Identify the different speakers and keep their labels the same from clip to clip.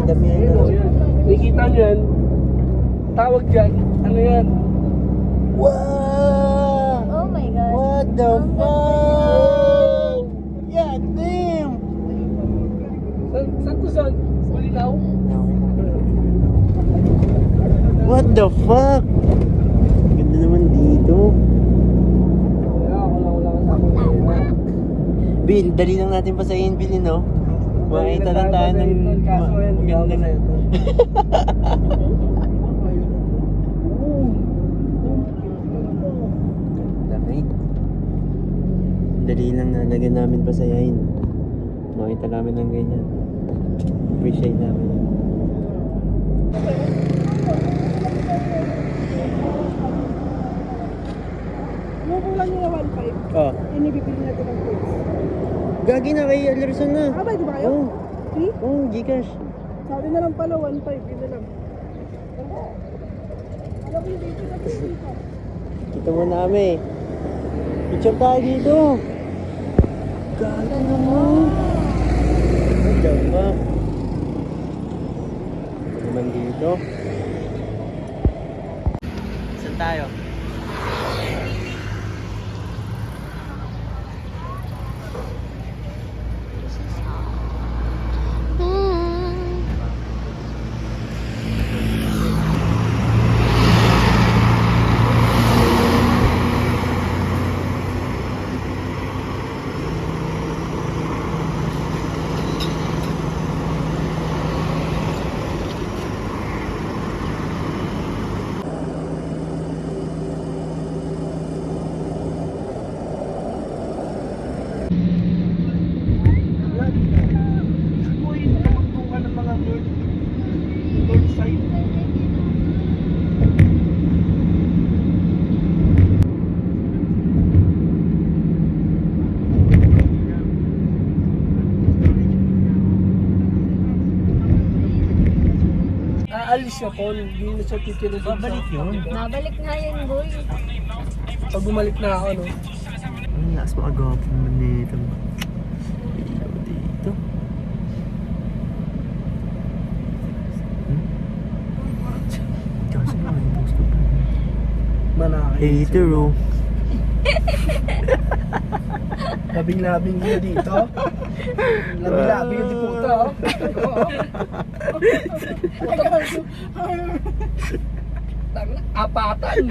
Speaker 1: dami
Speaker 2: Ayun,
Speaker 1: yan.
Speaker 2: oh, yan. Nakikita nyo yan. Tawag dyan. Ano yan?
Speaker 1: Wow!
Speaker 3: Oh my God.
Speaker 1: What the
Speaker 3: Ang ganda
Speaker 1: fuck? Yeah, damn!
Speaker 2: Saan to saan? Malinaw?
Speaker 1: What the fuck? Ganda naman dito.
Speaker 2: Wala ka sa
Speaker 1: Bill, dali lang natin pasahin, Bill, no? Makita lang tayo ng
Speaker 2: kaso yan,
Speaker 1: maganda na ito. Lamig. Dali lang na lagyan namin pasayahin. Makita namin ng ganyan. Appreciate namin.
Speaker 4: Kumukuha niyo na 1.5.
Speaker 1: Oh,
Speaker 4: Inibibili natin ng fruits.
Speaker 1: gagi na kay Alerson na.
Speaker 4: Ah, ba, di ba kayo?
Speaker 1: Oh,
Speaker 4: Free?
Speaker 1: oh, Gcash.
Speaker 4: Sabi na lang pala 1.5. Yun na lang. Alam mo yung dito na dito.
Speaker 1: Kita mo namin. Picture tayo dito. Gagi naman. Diyan ba? Ito naman dito. Saan tayo?
Speaker 2: Uy, nakapagbuka ng mga north side. Aalis siya, Paul. Hindi na siya titira dun.
Speaker 1: Babalik yun.
Speaker 3: Babalik nga yun, boy.
Speaker 2: Pag bumalik na ako, no?
Speaker 1: Ang lakas makagawa naman dito. Ilaw dito. Kasi naman yung gusto pa.
Speaker 2: Manakay.
Speaker 1: Hater oh.
Speaker 2: Labing-labing yun dito. Labing-labing yun di puta, oh. Apatan.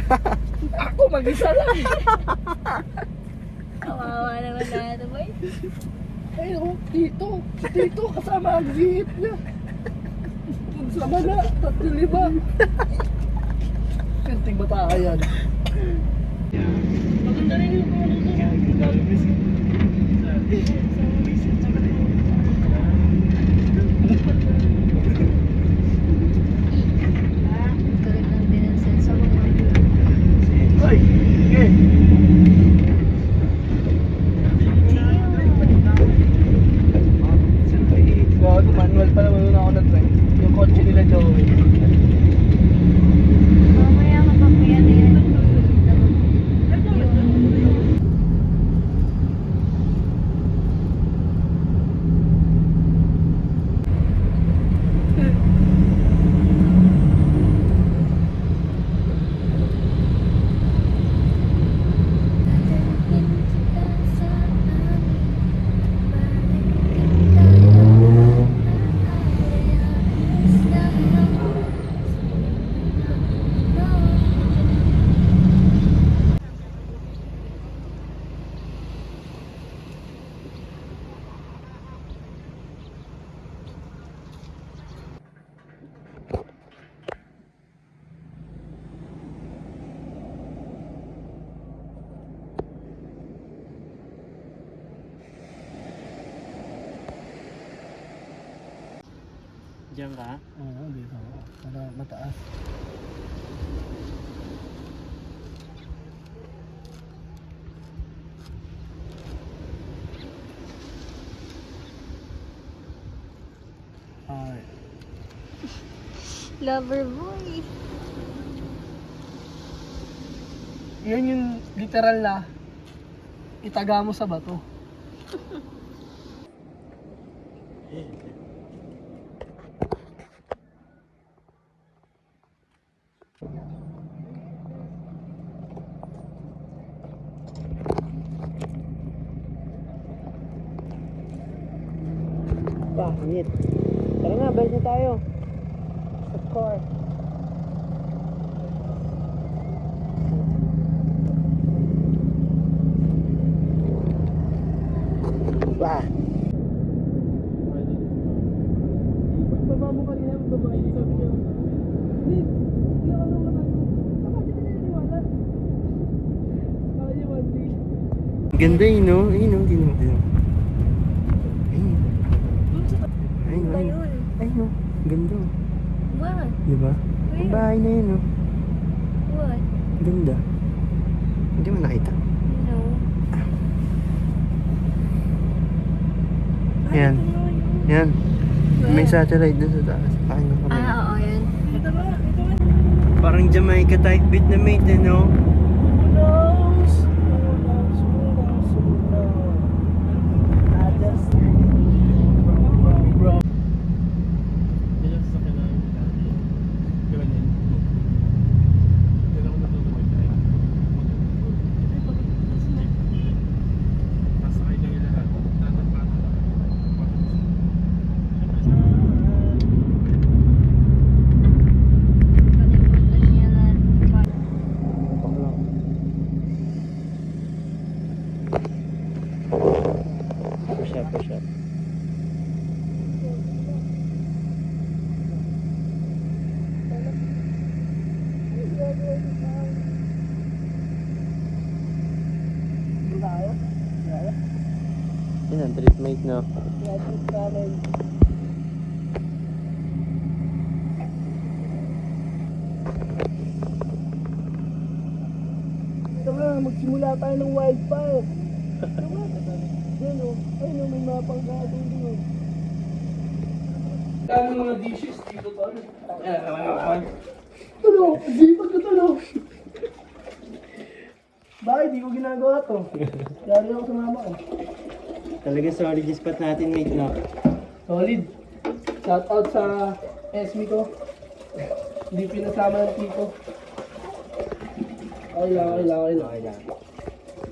Speaker 2: Ako mag-isa lang.
Speaker 3: Kawawa naman na ito, boy.
Speaker 2: Ay, oh, dito. Dito, kasama ang jeep niya. Sama na, 3,500. Kanting bata yan. Maganda rin yung
Speaker 3: Tulad ng binansin sa mga.
Speaker 2: Ay, sige. Gawa, manual pa naman ako na-try. Yung kotse nila Joey.
Speaker 3: Mamaya kapag yan yan.
Speaker 1: Diyan ka?
Speaker 2: Oo, dito. Para mataas. Ay.
Speaker 3: Lover boy.
Speaker 2: Yan yung literal na itaga mo sa bato.
Speaker 1: Init. Tara na, balik na tayo.
Speaker 2: Sa car.
Speaker 1: Bah!
Speaker 2: Pagbaba mo kanina, babae, sabi niya, hindi ako naman ano. Bakit hindi naniniwala? Bakit yung one day?
Speaker 1: Ang ganda yun, no? Ayun, no? Ayun, no? Ayun. Ayun, no?
Speaker 3: Ayun.
Speaker 1: Ayun, no? Ang ganda, oh.
Speaker 3: What?
Speaker 1: Diba? Ang bahay na yun, no?
Speaker 3: What?
Speaker 1: Ang ganda. Hindi mo nakita.
Speaker 3: No.
Speaker 1: Yan. Yan. May satellite dun sa taas. Pakin na kami.
Speaker 3: Oo, yan.
Speaker 2: Dito na, dito na.
Speaker 1: Parang Jamaica type Vietnamite, eh, no?
Speaker 2: Who knows? Who knows? Who knows? Who knows? I just bro.
Speaker 3: Kalimutan niya na.
Speaker 1: Push up, push up. Yun ang treatmate, no?
Speaker 2: Tara, magsimula tayo ng wildfire. Tama. Yan o. Ayun o, may mapang gagawin din o. Ano mga dishes dito to? Ano? Sipag ko to no? Bakit di ko ginagawa to? Lalo ako sa mama ko.
Speaker 1: Talaga solid yung spot natin, mate, no?
Speaker 2: Solid. Shout out sa SME ko. Hindi pinasama ng tito. Okay lang.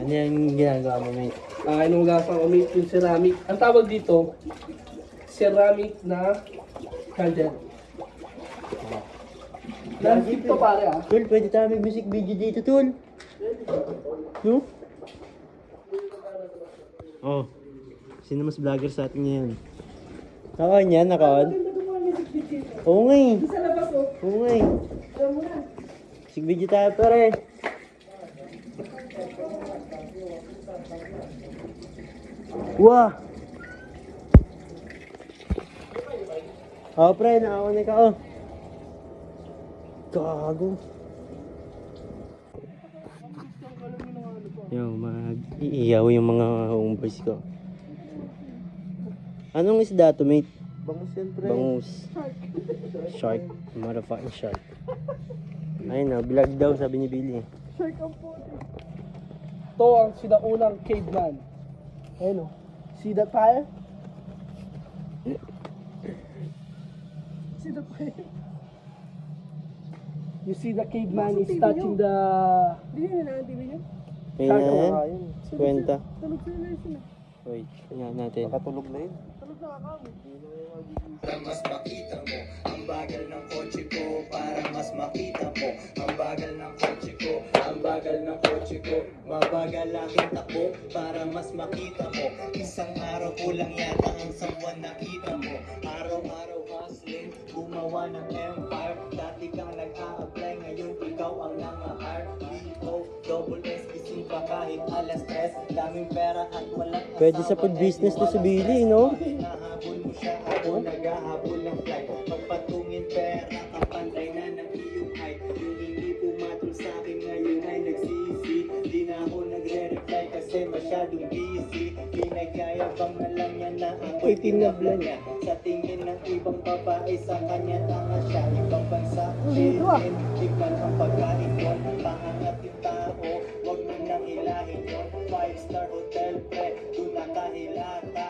Speaker 1: Ano yung ginagawa mo, mate?
Speaker 2: Inuugasan ko mate yung ceramic. Ang tawag dito, ceramic na candle. Landscape to pare ah.
Speaker 1: Tol, pwede tayo may music video dito, Tol. No? Oh. Sino mas vlogger sa atin ngayon? Nakaon yan, nakaon? Oo nga eh.
Speaker 2: Sa labas oh.
Speaker 1: Oo nga eh.
Speaker 2: Alam mo na.
Speaker 1: Music video tayo, pare. Wah! Oh, pre, nakakunik ako. Gago. Yo, mag-iiyaw yung mga homeboys ko. Anong isda to, mate?
Speaker 2: Bangus yan pre.
Speaker 1: Bangus. Shark. Motherfucking shark. Ayun na, bilag daw, sabi ni Billy.
Speaker 2: Shark ang puti. Ito ang sinaunang caveman. Ayun oh. See that fire? See the fire? You see the caveman is touching the... Hindi nyo na ang TV niya?
Speaker 1: Ayun na yan.
Speaker 2: Ayun.
Speaker 1: Kwenta.
Speaker 2: Tulog sila na yun.
Speaker 1: Wait, tingnan natin.
Speaker 2: Nakatulog na yun. Tulog na ako.
Speaker 5: Mas makita mo ang bagal ng kotse ko para mas makita mo ang bagal ng kotse ko, ang bagal ng kotse ko, mabagal aking takbo para mas makita mo. Isang araw ko lang yata ang sawan nakita mo. Araw-araw hustling, gumawa ng empire. Dati kang nag-a-apply, ngayon ikaw ang nang-a-hire. B.O. double S, gising pa kahit alas 3. Daming pera at walang asawa.
Speaker 1: Pwede sa food business to si Billy, no?
Speaker 5: Nahabol mo siya, ako naghahabol ng flight. Pagpatungin pera, kapantay na ng iyong height. Yung hindi pumatol sa akin ngayon ay nagsisi. Di na ako nagre-reply kasi masyadong busy. Pinagayabang na lang yan na ako'y tinabla niya. Sa tingin ng ibang babae sa kanya tanga siya. Ibang bansa, Pilipin, tignan ang pagkain yun. Paangat yung tao, wag mo nang hilahin yun. 5-star hotel, pre, doon nakahilata.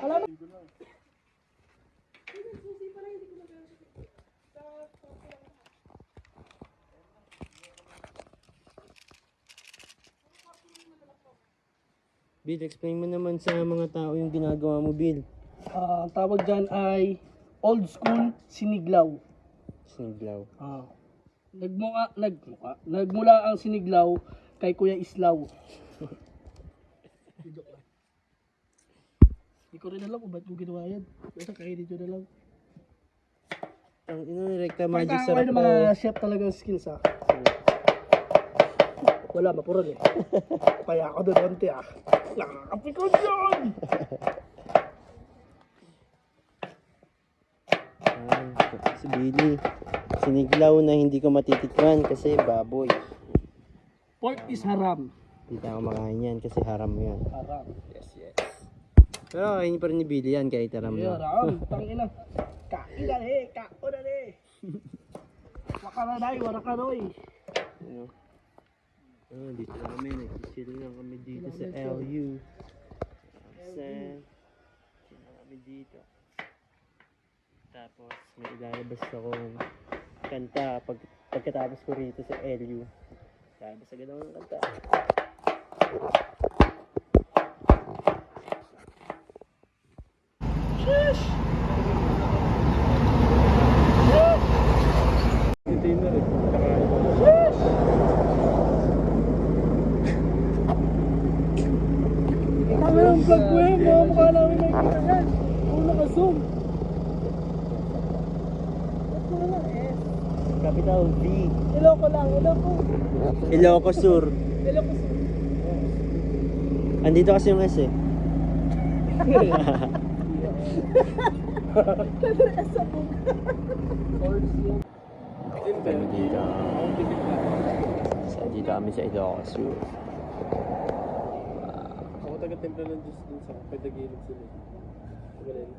Speaker 1: Bill, explain mo naman sa mga tao yung ginagawa mo, Bill.
Speaker 2: Ang tawag dyan ay old school siniglaw.
Speaker 1: Siniglaw.
Speaker 2: Nagmula ang siniglaw kay Kuya Islaw. Joke lang. Hindi ko rin alam kung ba't yung ginawa yan. Basta kainin nyo na lang.
Speaker 1: Ang inirekta magic
Speaker 2: Pagkakaway
Speaker 1: sarap
Speaker 2: ng mga chef talagang skills ha. Wala, mapuron eh. Kaya ako doon konti ah. Nakakapikon yun!
Speaker 1: Si Billy. Siniglaw na hindi ko matitikman kasi baboy.
Speaker 2: Pork is haram.
Speaker 1: Hindi tayo makain yan kasi haram mo yan.
Speaker 2: Haram.
Speaker 1: Yes. Pero kainin pa rin ni Billy yan kahit haram
Speaker 2: Yeah,
Speaker 1: na.
Speaker 2: haram. Tangina. Kain na eh. Kain na eh. Wakaranay, warakaroy.
Speaker 1: Dito lang kami. Nag-chill lang kami dito sa LU. San. Chill lang kami dito. Tapos may ilalabas akong kanta pagkatapos ko rito sa LU. Lalabas agad ako ng kanta. Ito yun na rin.
Speaker 2: Kami ng vlog ko eh. Mga mukha namin may kita yan. Kung naka-zoom.
Speaker 4: Ba't mo lang eh?
Speaker 1: Capital B.
Speaker 4: Iloko lang, iloko.
Speaker 1: Ilocos Sur.
Speaker 4: Iloko sa...
Speaker 1: Andito kasi yung S eh.
Speaker 4: sa bug.
Speaker 1: Kami dito. Dito kami sa Ilocos Sur.
Speaker 2: Ako taga-templo ng Diyos dun sa pagdagilid sila. Magaling.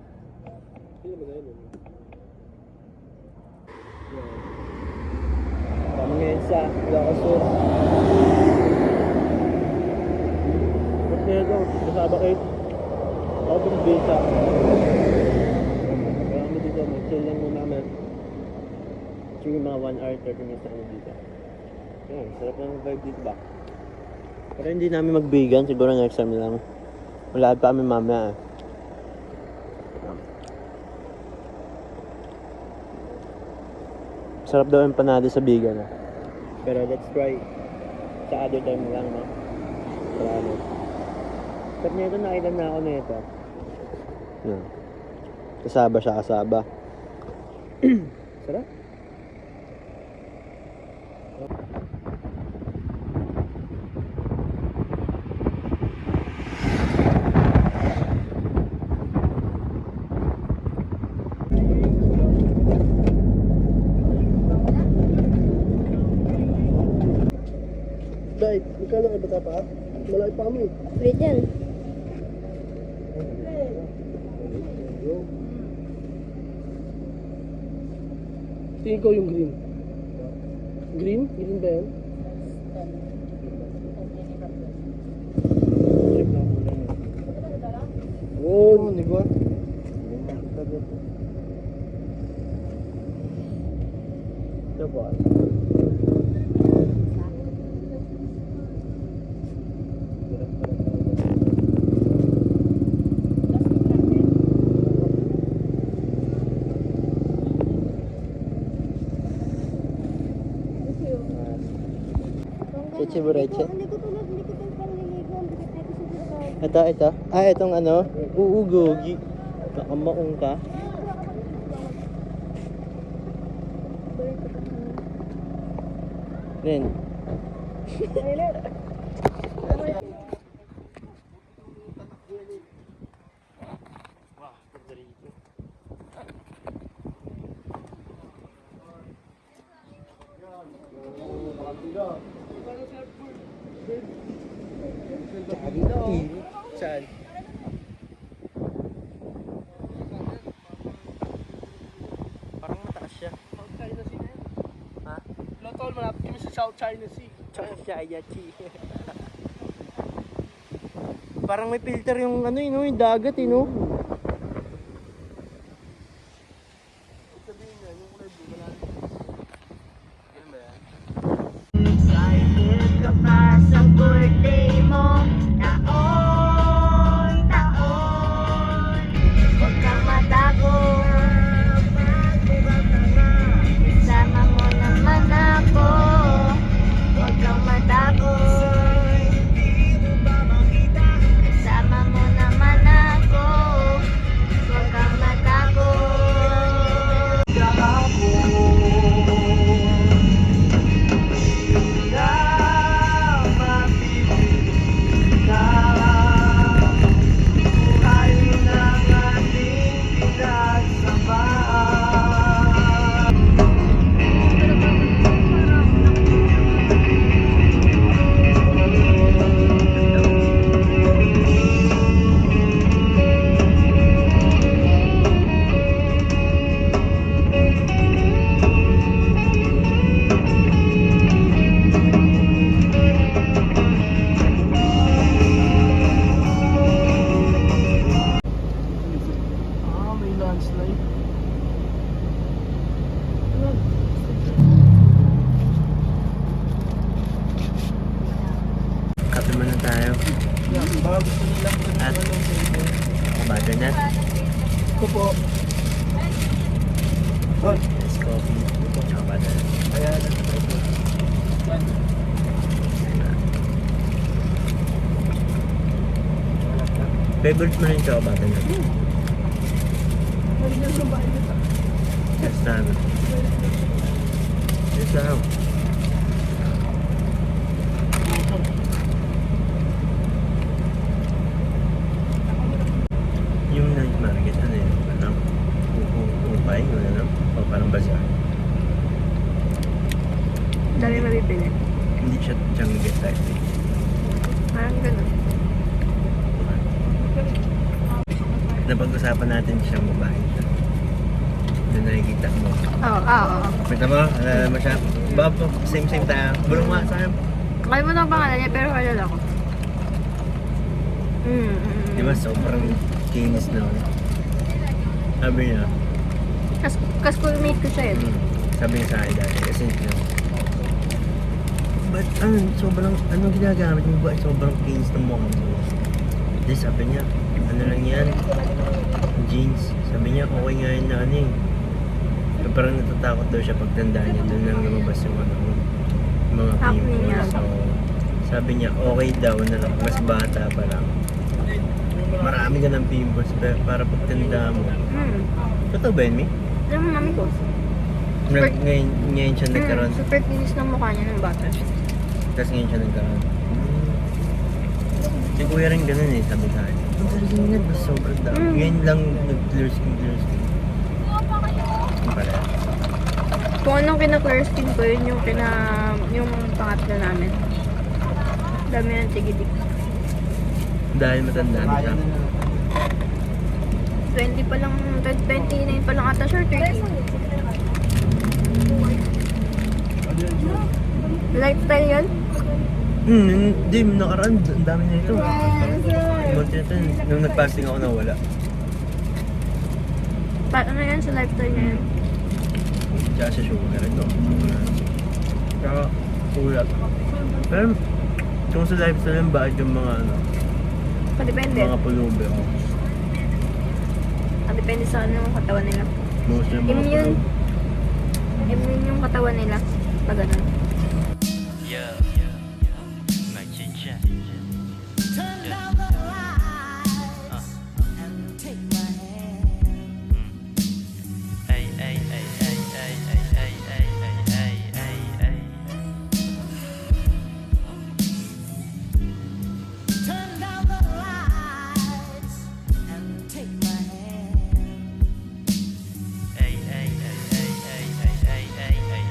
Speaker 2: Hindi magaling.
Speaker 1: Kami ngayon sa Ilocos Sur. Ba't na ito? Kasaba kayo? Ako bumbisa. Kaya kami dito, mag-chill lang muna kami. Siguro mga 1 hour, 30 minutes na kami dito. Yan, sarap ng vibe dito ba? Pero hindi namin magbigan, siguro next time lang. Wala pa kami mamaya eh. Sarap daw yung panado sa bigan eh. Pero let's try sa other time lang, no? Salamat. But nito, nakailan na ako nito. Yan. Kasaba siya, kasaba. Sarap.
Speaker 2: Dahil, magkano kayo bata pa? Malaki pa kami.
Speaker 3: Wait yan.
Speaker 2: Tingin ko yung green. Green? Green ba yan?
Speaker 1: Oo, hindi ko. Ito po. Cheche bureche.
Speaker 3: Hindi ko pangliligo. Ang dikit dito sa dito.
Speaker 1: Ito. Ah, itong ano? Uugogi. Kakamaong ka. Ren. Saan? Parang mataas siya.
Speaker 2: South China Sea na yan.
Speaker 1: Ha?
Speaker 2: Lotol, malapit kami sa South China Sea.
Speaker 1: Chayachi. Parang may filter yung ano yun, yung dagat eh, no?
Speaker 2: Sabihin niya, yung kulay blue, wala rin. Ganun ba yan?
Speaker 6: Excited ka pa sa birthday mo taon-taon. Huwag ka
Speaker 2: gusto nilang
Speaker 1: At-
Speaker 2: ano sa inyo.
Speaker 1: Butter nut.
Speaker 2: Ito po. Oh,
Speaker 1: Yes, coffee. Tsaka butter nut.
Speaker 2: kaya nag-try ko. Yan.
Speaker 1: Favorite mo rin tsaka butter nut.
Speaker 4: Nandiyan sa bahay nito.
Speaker 1: Yes, tama. Yes, tama. Yung night market, ano yun? Parang upay, ano? O parang bazaar.
Speaker 3: Dami mabibili.
Speaker 1: Hindi siya jungle type.
Speaker 3: Parang ganun.
Speaker 1: Napag-usapan natin siyang babae siya. Doon nakikita mo.
Speaker 3: Oo.
Speaker 1: Kita mo, alala mo siya. Bob, same tayo. Bulong nga sa akin.
Speaker 3: Kalimutan ang pangalan niya pero alala ko.
Speaker 1: Di ba, sobrang kinis na. Sabi niya,
Speaker 3: Ka-schoolmate ko siya eh.
Speaker 1: sabi niya sa akin dati, kasi ba't sobrang, anong ginagamit mo ba? Sobrang kinis ng mukha mo. Di sabi niya, ano lang yan? Jeans. Sabi niya, okay nga yun na ano eh. So, parang natatakot daw siya pagtanda niya. Doon lang lumabas yung ano, mga
Speaker 3: Acne
Speaker 1: pimples.
Speaker 3: niya.
Speaker 1: So, sabi niya, okay daw na lang. Mas bata pa lang. Marami ka ng pimples pero para pagtanda mo. Totoo ba yun, Mi?
Speaker 3: Alam mo, mami ko.
Speaker 1: Ngayon siya nagkaroon.
Speaker 3: Super kinis ng mukha niya ng bata siya.
Speaker 1: Tapos ngayon siya nagkaroon. Si Kuya rin ganun eh, sabi sa akin. Ang galing nga, basta sobrang dami. Ngayon lang nag-clear skin. Yung pala.
Speaker 3: Kung anong kina-clear skin ko, yun yung pangatlo namin. Dami ng tigidik.
Speaker 1: Dahil matanda na siya.
Speaker 3: 29 pa lang ata siya, 30. Lifestyle yan?
Speaker 1: Hindi, nakaraan. Ang dami na ito. Monty na ito. Nung nag-fasting ako nawala.
Speaker 3: Ano yan sa lifestyle niya yan?
Speaker 1: Tsaka sa sugar ito. Tsaka ulat. Pero kung sa lifestyle yan, bakit yung mga ano,
Speaker 3: Kadepende.
Speaker 1: mga pulubi ako.
Speaker 3: Kadepende sa ano yung katawan nila.
Speaker 1: Most yung mga
Speaker 3: Immune.
Speaker 1: pulubi.
Speaker 3: Immune yung katawan nila. Pag ganun.
Speaker 1: Yeah. Magchicha.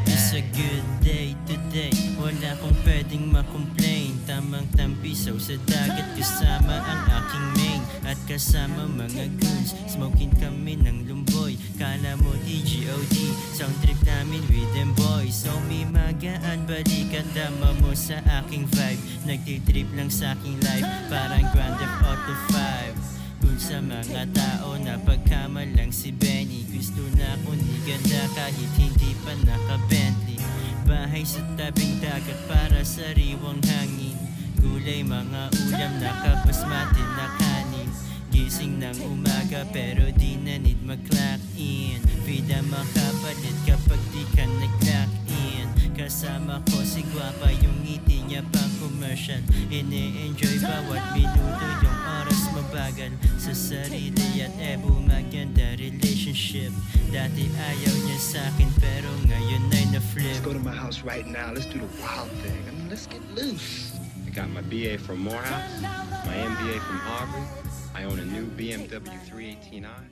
Speaker 7: It's a good day today. Wala akong pwedeng makomplain. Tamang tampisaw sa dagat kasama ang aking main. At kasama mga goons, smoking kami ng lumboy. Kala mo TGOD, sound trip namin with them boys. So may magaan balikan, dama mo sa aking vibe. Nagtitrip lang sa aking life, parang Grand Theft Auto 5. Good sa mga tao na pagkamalang si Benny. Gusto na akong ni ganda kahit hindi pa naka-Bentley. Bahay sa tabing dagat para sa sariwang hangin. Gulay mga ulam na kabasmati na kanin. Gising ng umaga pero di na need mag-clock in. Vida makapalit kapag di ka nag-clock in. Kasama ko si Guapa, yung ngiti niya pang commercial. Ine-enjoy bawat minuto, yung oras mabagal sa sarili at maganda relationship. Dati ayaw niya sa'kin pero ngayon ay na-flip.
Speaker 8: Let's go to my house right now. Let's do the wild thing. I mean, let's get loose.
Speaker 9: I got my BA from Morehouse, my MBA from Harvard. I own a new BMW 318i.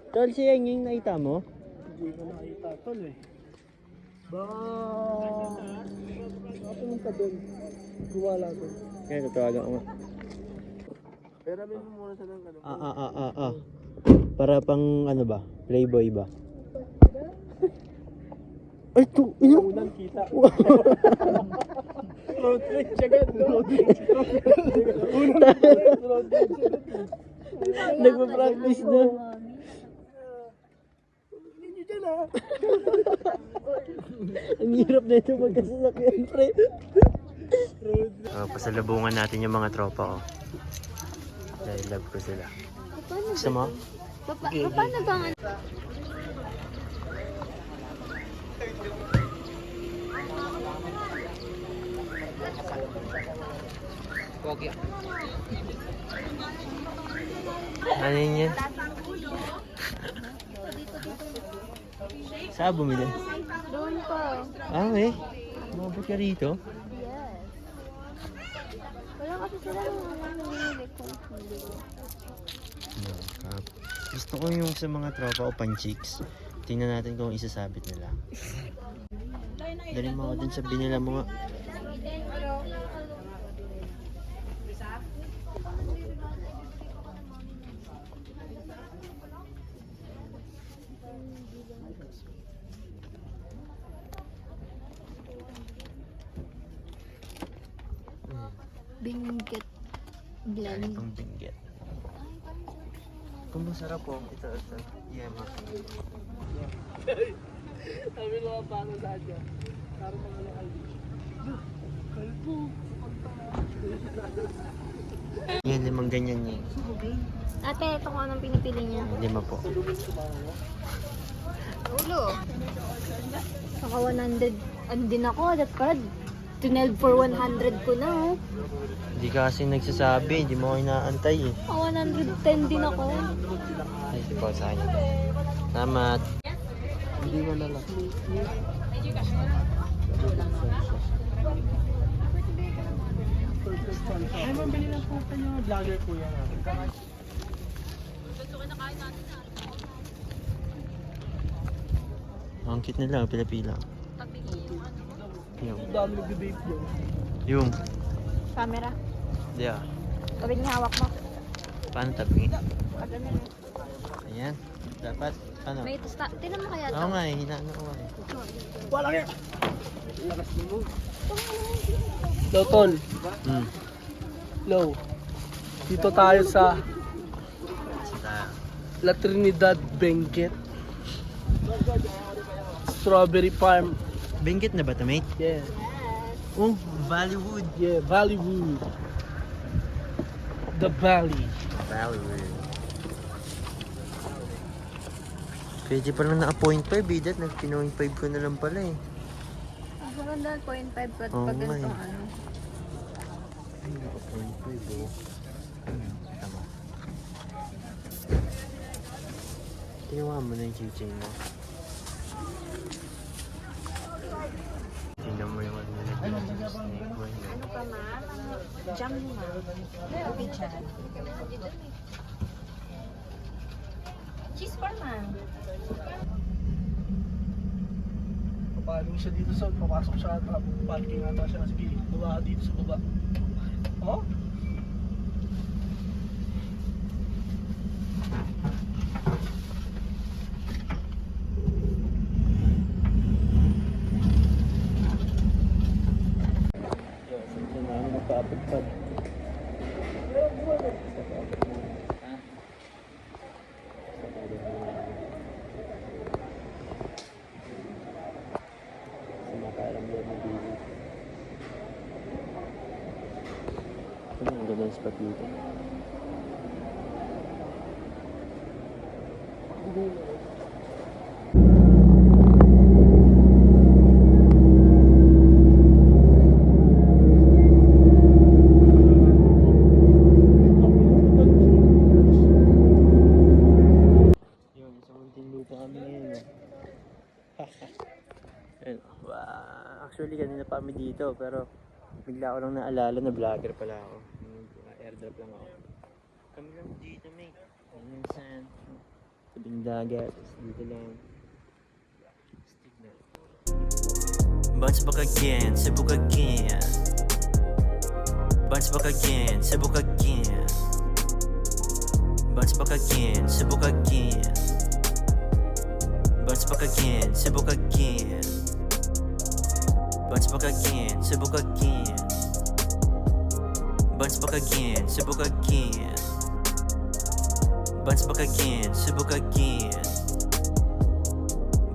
Speaker 1: Tol, si Yang yung nakita mo?
Speaker 2: Hindi ko nakita tol eh. Ba. Nakatingin ka doon. Guwala doon.
Speaker 1: Kaya tatawagan ko nga.
Speaker 2: Pero amin mo muna sa ng ano.
Speaker 1: Para pang ano ba? Playboy ba? Ay, ito! Ino!
Speaker 2: Unang kita. Road rage agad. Road rage. Unang road rage agad.
Speaker 1: Nagpa-practice na.
Speaker 2: Hindi nyo dyan ah.
Speaker 1: Ang hirap na ito magkasasakyan, pre.
Speaker 2: Road
Speaker 1: Pasalubungan natin yung mga tropa ko. I love ko sila.
Speaker 3: Paano
Speaker 1: Gusto mo?
Speaker 3: Paano bang ano?
Speaker 1: Ano yun yan? Saan bumili?
Speaker 3: Doon pa.
Speaker 1: Ah, eh. Mabot ka rito?
Speaker 3: Yes. Wala kasi sila nung nangyayari ko.
Speaker 1: No, kap. Gusto ko yung sa mga tropa o pan-chicks. Tingnan natin kung isasabit nila. Dali mo ako dun sa binila mo nga.
Speaker 3: Binggit blend.
Speaker 1: Itong binggit. Kung masarap po, ito. Yema.
Speaker 2: Sabi ko nga paano saan dyan. Parang mga lokal. Kalpo.
Speaker 1: Yan, 5 ganyan niya.
Speaker 3: Ate, ito kung anong pinipili niya.
Speaker 1: 5 po.
Speaker 3: Ulo. Saka 100. Ano din ako, that's correct. 12 for 100 ko na, oh.
Speaker 1: Hindi ka kasi nagsasabi, hindi mo ko inaantay eh.
Speaker 3: 110 din ako.
Speaker 1: Ay, po sa akin. Salamat. Hindi mo na lang.
Speaker 2: Ay, mabili lang po kayo. Vlogger po yan.
Speaker 1: Ang cute nila, pila-pila. Yung.
Speaker 2: Ang dami nag-debate yun.
Speaker 1: Yung.
Speaker 3: Camera.
Speaker 1: Yeah.
Speaker 3: Kapag hawak mo.
Speaker 1: Paano tabi?
Speaker 3: Pag ano yun.
Speaker 1: Ayan. Dapat. Ano?
Speaker 3: May tusta. Tinan mo kaya
Speaker 1: Oo
Speaker 3: ito.
Speaker 1: nga eh, hinaan ko eh.
Speaker 2: Wala kaya. Low ton. Low. Dito tayo sa La Trinidad Benguet. Strawberry Farm.
Speaker 1: Benguet na ba ito, mate?
Speaker 2: Yeah.
Speaker 1: Oh, Bollywood.
Speaker 2: Yeah, Valleywood. The Valley.
Speaker 1: Bollywood. Pwede pa lang na-point 5 eh. Dahil nag-point 5 ko na lang pala eh.
Speaker 3: Ang maganda 0.5 pag
Speaker 1: Oo nga
Speaker 3: ganitong
Speaker 1: eh.
Speaker 3: ano.
Speaker 1: Ay, naka-point 5 oh. Tama. Tinawa mo na yung chiching mo. Tingnan mo yung ano na snake mo.
Speaker 3: Ano pa, ma'am? Jam mo, ma'am. Okay, dyan. Cheese for ma'am.
Speaker 2: Papaling siya dito sa, papasok siya at parking ata siya. Sige, baba ka dito sa baba. Oh?
Speaker 1: Ano ang ganda ng spot dito? Yun, sa munting lupa kami ngayon. Ayun, wow. Actually, kanina pa kami dito, pero bigla ko lang naalala na vlogger pala ako. Airdrop lang ako. Kami lang dito, mate. Ayun, sand. Tabing dagat. Dito lang. Stick na.
Speaker 7: Bounce back again, sibuk again. Bounce back again, sibuk again. Bounce back again, sibuk again. Bounce back again, sibuk again. Bounce back again, sibuk again. Bounce back again, sibuk again. Bounce back again, sibuk again.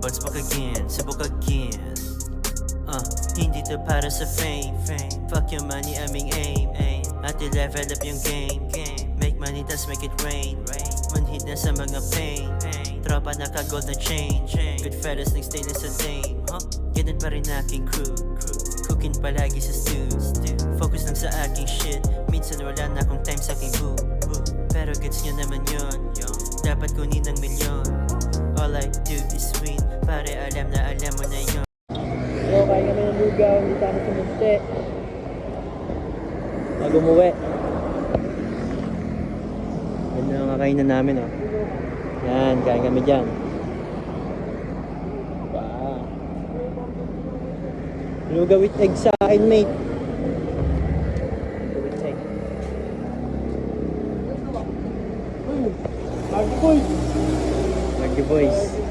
Speaker 7: Bounce back again, sibuk again. Hindi to para sa fame. Fuck your money, aming aim. At i-level up yung game. Make Manitas make it rain. Manhid na sa mga pain. Tropa naka-gold na chain. Good fellas ng stainless sa dame. Ganun pa rin aking crew. Cooking palagi sa stew. Focus lang sa aking shit. Minsan wala na akong time sa aking boo. Pero gets nyo naman yun. Dapat kunin ng milyon. All I do is win. Pare alam mo na yun.
Speaker 1: So, kain kami ng lugaw. Dito kami sa Munti. Pag umuwi. Yan na ang kakainan namin, oh. Yan, kain kami dyan. Wow. Lugaw with egg sa akin, mate. Lugaw with egg. Marky boys! Marky boys.